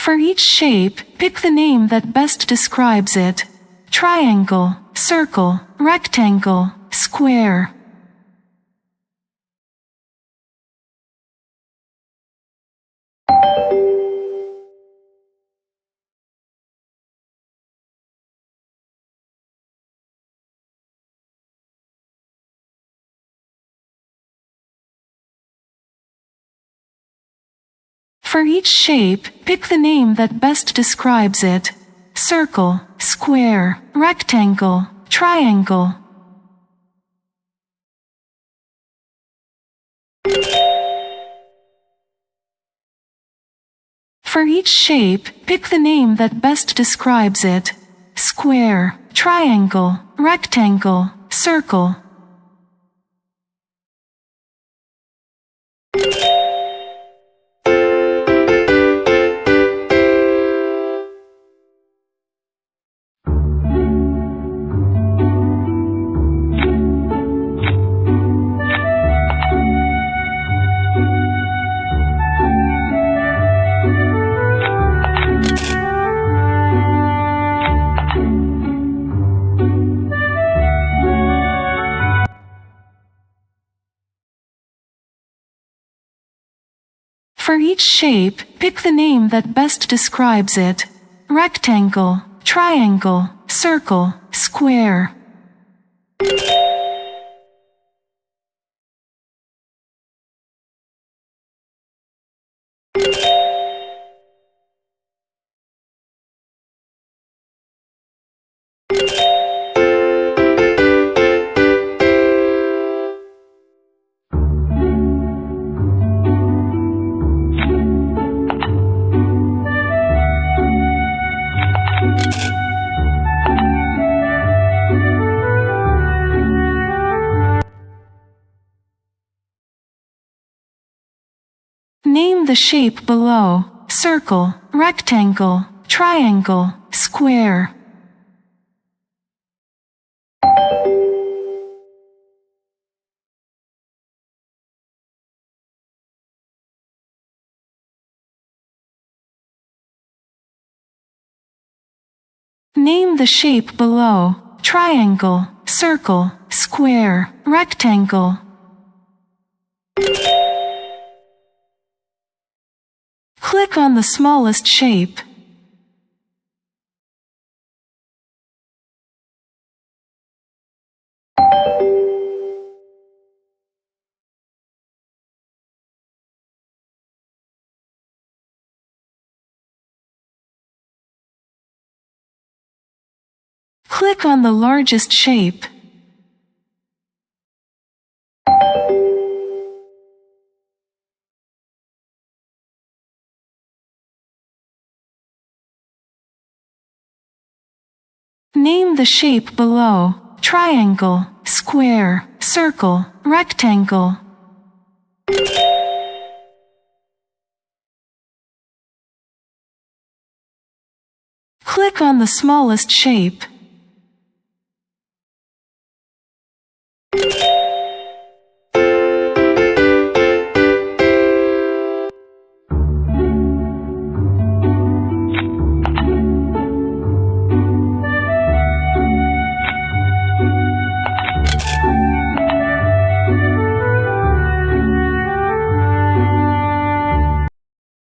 For each shape, pick the name that best describes it. Triangle, circle, rectangle, square. For each shape, pick the name that best describes it. Circle, square, rectangle, triangle. For each shape, pick the name that best describes it. Square, triangle, rectangle, circle. For each shape, pick the name that best describes it. Rectangle, triangle, circle, square. Name the shape below. Circle, rectangle, triangle, square. Name the shape below. Triangle, circle, square, rectangle. Click on the smallest shape. Click on the largest shape. Name the shape below. Triangle, square, circle, rectangle. Click on the smallest shape.